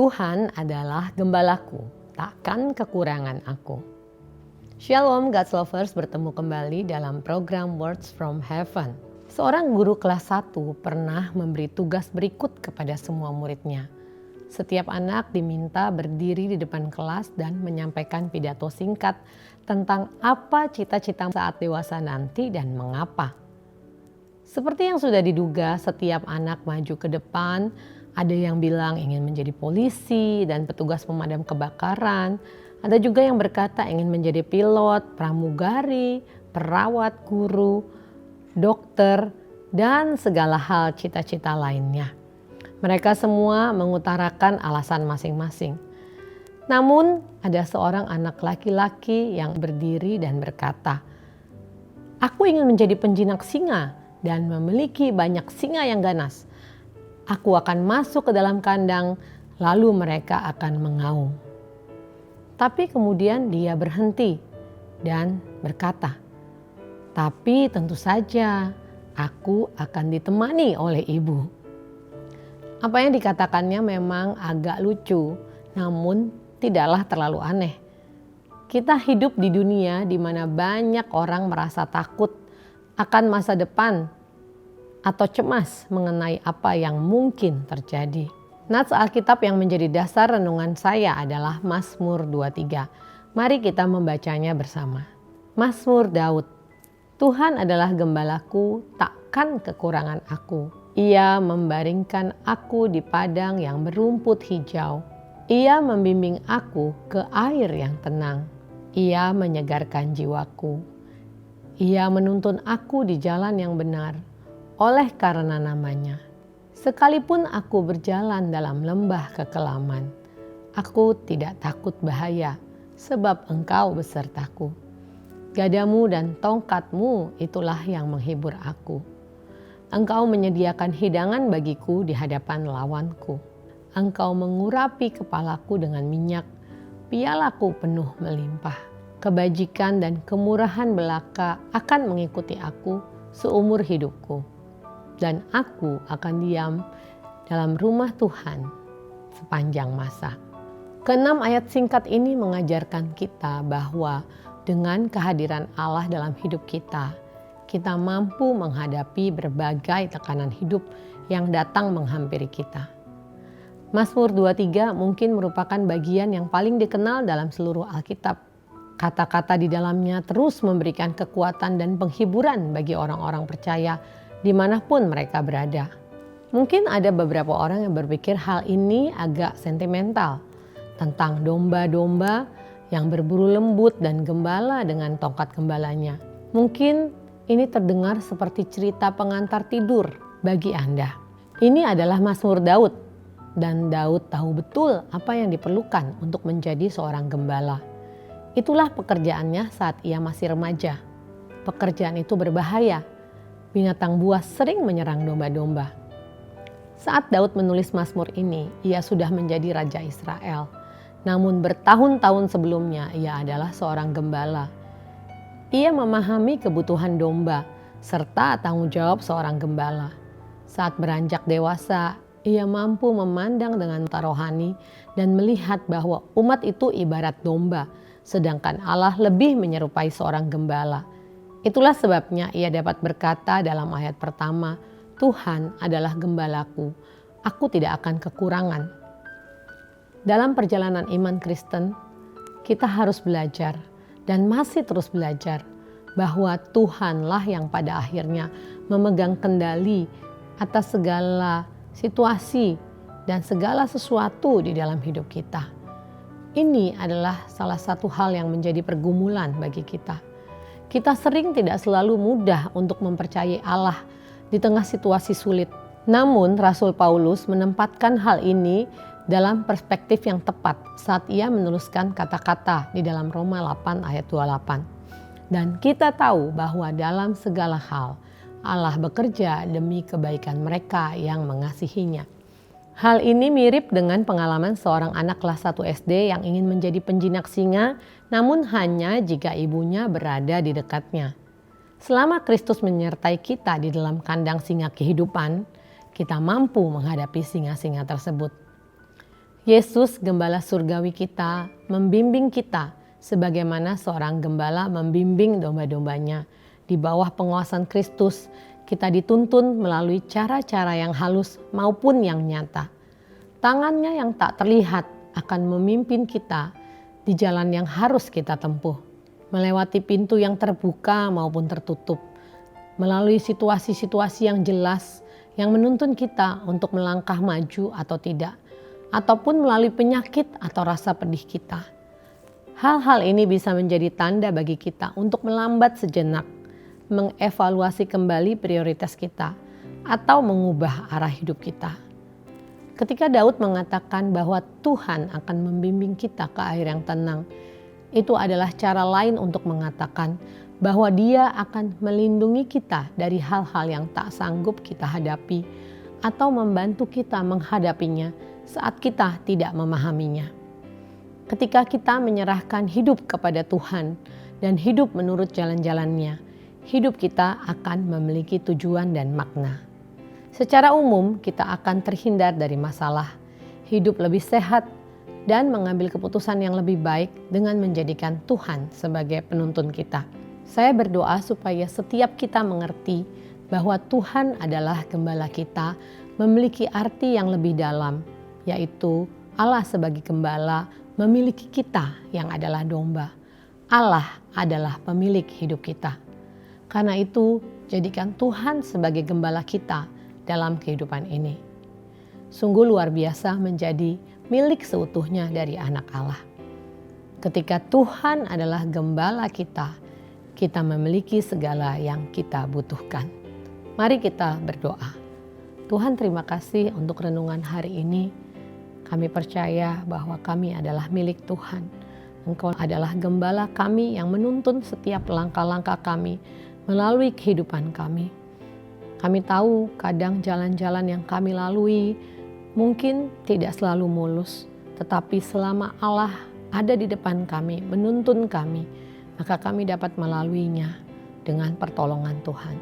Tuhan adalah gembalaku, takkan kekurangan aku. Shalom God's Lovers, bertemu kembali dalam program Words from Heaven. Seorang guru kelas 1 pernah memberi tugas berikut kepada semua muridnya. Setiap anak diminta berdiri di depan kelas dan menyampaikan pidato singkat tentang apa cita-cita saat dewasa nanti dan mengapa. Seperti yang sudah diduga, setiap anak maju ke depan. Ada yang bilang ingin menjadi polisi dan petugas pemadam kebakaran. Ada juga yang berkata ingin menjadi pilot, pramugari, perawat, guru, dokter, dan segala hal cita-cita lainnya. Mereka semua mengutarakan alasan masing-masing. Namun ada seorang anak laki-laki yang berdiri dan berkata, "Aku ingin menjadi penjinak singa dan memiliki banyak singa yang ganas. Aku akan masuk ke dalam kandang, lalu mereka akan mengaum." Tapi kemudian dia berhenti dan berkata, "Tapi tentu saja aku akan ditemani oleh ibu." Apa yang dikatakannya memang agak lucu, namun tidaklah terlalu aneh. Kita hidup di dunia di mana banyak orang merasa takut akan masa depan atau cemas mengenai apa yang mungkin terjadi. Nats Alkitab yang menjadi dasar renungan saya adalah Mazmur 23. Mari kita membacanya bersama. Mazmur Daud. Tuhan adalah gembalaku, takkan kekurangan aku. Ia membaringkan aku di padang yang berumput hijau. Ia membimbing aku ke air yang tenang. Ia menyegarkan jiwaku. Ia menuntun aku di jalan yang benar oleh karena namanya. Sekalipun aku berjalan dalam lembah kekelaman, aku tidak takut bahaya, sebab Engkau besertaku. Gadamu dan tongkatmu itulah yang menghibur aku. Engkau menyediakan hidangan bagiku di hadapan lawanku. Engkau mengurapi kepalaku dengan minyak, pialaku penuh melimpah. Kebajikan dan kemurahan belaka akan mengikuti aku seumur hidupku. Dan aku akan diam dalam rumah Tuhan sepanjang masa. Keenam ayat singkat ini mengajarkan kita bahwa dengan kehadiran Allah dalam hidup kita, kita mampu menghadapi berbagai tekanan hidup yang datang menghampiri kita. Mazmur 23 mungkin merupakan bagian yang paling dikenal dalam seluruh Alkitab. Kata-kata di dalamnya terus memberikan kekuatan dan penghiburan bagi orang-orang percaya dimanapun mereka berada. Mungkin ada beberapa orang yang berpikir hal ini agak sentimental tentang domba-domba yang berburu lembut dan gembala dengan tongkat gembalanya. Mungkin ini terdengar seperti cerita pengantar tidur bagi Anda. Ini adalah Mazmur Daud, dan Daud tahu betul apa yang diperlukan untuk menjadi seorang gembala. Itulah pekerjaannya saat ia masih remaja. Pekerjaan itu berbahaya. Binatang buas sering menyerang domba-domba. Saat Daud menulis Mazmur ini, ia sudah menjadi raja Israel. Namun bertahun-tahun sebelumnya ia adalah seorang gembala. Ia memahami kebutuhan domba serta tanggung jawab seorang gembala. Saat beranjak dewasa, ia mampu memandang dengan mata rohani dan melihat bahwa umat itu ibarat domba, sedangkan Allah lebih menyerupai seorang gembala. Itulah sebabnya ia dapat berkata dalam ayat pertama, "Tuhan adalah gembalaku, aku tidak akan kekurangan." Dalam perjalanan iman Kristen, kita harus belajar dan masih terus belajar bahwa Tuhanlah yang pada akhirnya memegang kendali atas segala situasi dan segala sesuatu di dalam hidup kita. Ini adalah salah satu hal yang menjadi pergumulan bagi kita. Kita sering tidak selalu mudah untuk mempercayai Allah di tengah situasi sulit. Namun Rasul Paulus menempatkan hal ini dalam perspektif yang tepat saat ia menuliskan kata-kata di dalam Roma 8 ayat 28. Dan kita tahu bahwa dalam segala hal Allah bekerja demi kebaikan mereka yang mengasihinya. Hal ini mirip dengan pengalaman seorang anak kelas 1 SD yang ingin menjadi penjinak singa, namun hanya jika ibunya berada di dekatnya. Selama Kristus menyertai kita di dalam kandang singa kehidupan, kita mampu menghadapi singa-singa tersebut. Yesus, gembala surgawi kita, membimbing kita sebagaimana seorang gembala membimbing domba-dombanya. Di bawah penguasaan Kristus, kita dituntun melalui cara-cara yang halus maupun yang nyata. Tangannya yang tak terlihat akan memimpin kita di jalan yang harus kita tempuh, melewati pintu yang terbuka maupun tertutup, melalui situasi-situasi yang jelas yang menuntun kita untuk melangkah maju atau tidak, ataupun melalui penyakit atau rasa pedih kita. Hal-hal ini bisa menjadi tanda bagi kita untuk melambat sejenak, mengevaluasi kembali prioritas kita, atau mengubah arah hidup kita. Ketika Daud mengatakan bahwa Tuhan akan membimbing kita ke air yang tenang, itu adalah cara lain untuk mengatakan bahwa Dia akan melindungi kita dari hal-hal yang tak sanggup kita hadapi atau membantu kita menghadapinya saat kita tidak memahaminya. Ketika kita menyerahkan hidup kepada Tuhan dan hidup menurut jalan-jalannya, hidup kita akan memiliki tujuan dan makna. Secara umum, kita akan terhindar dari masalah, hidup lebih sehat, dan mengambil keputusan yang lebih baik dengan menjadikan Tuhan sebagai penuntun kita. Saya berdoa supaya setiap kita mengerti bahwa Tuhan adalah gembala kita, memiliki arti yang lebih dalam, yaitu Allah sebagai gembala memiliki kita yang adalah domba. Allah adalah pemilik hidup kita. Karena itu, jadikan Tuhan sebagai gembala kita dalam kehidupan ini. Sungguh luar biasa menjadi milik seutuhnya dari anak Allah. Ketika Tuhan adalah gembala kita, kita memiliki segala yang kita butuhkan. Mari kita berdoa. Tuhan, terima kasih untuk renungan hari ini. Kami percaya bahwa kami adalah milik Tuhan. Engkau adalah gembala kami yang menuntun setiap langkah-langkah kami melalui kehidupan kami. Kami tahu kadang jalan-jalan yang kami lalui mungkin tidak selalu mulus, tetapi selama Allah ada di depan kami, menuntun kami, maka kami dapat melaluinya dengan pertolongan Tuhan.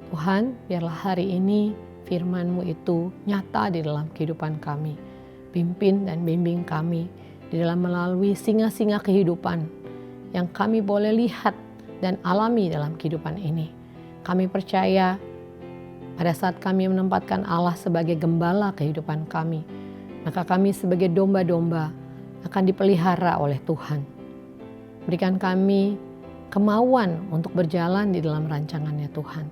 Tuhan, biarlah hari ini firman-Mu itu nyata di dalam kehidupan kami. Pimpin dan bimbing kami di dalam melalui singa-singa kehidupan yang kami boleh lihat dan alami dalam kehidupan ini. Kami percaya pada saat kami menempatkan Allah sebagai gembala kehidupan kami, maka kami sebagai domba-domba akan dipelihara oleh Tuhan. Berikan kami kemauan untuk berjalan di dalam rancangannya Tuhan.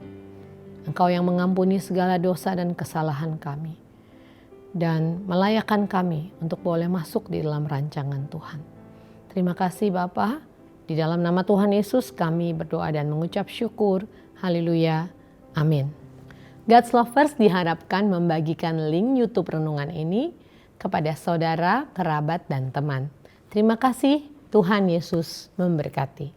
Engkau yang mengampuni segala dosa dan kesalahan kami, dan melayakkan kami untuk boleh masuk di dalam rancangan Tuhan. Terima kasih Bapa. Di dalam nama Tuhan Yesus kami berdoa dan mengucap syukur. Haleluya. Amin. God's Lovers diharapkan membagikan link YouTube renungan ini kepada saudara, kerabat, dan teman. Terima kasih, Tuhan Yesus memberkati.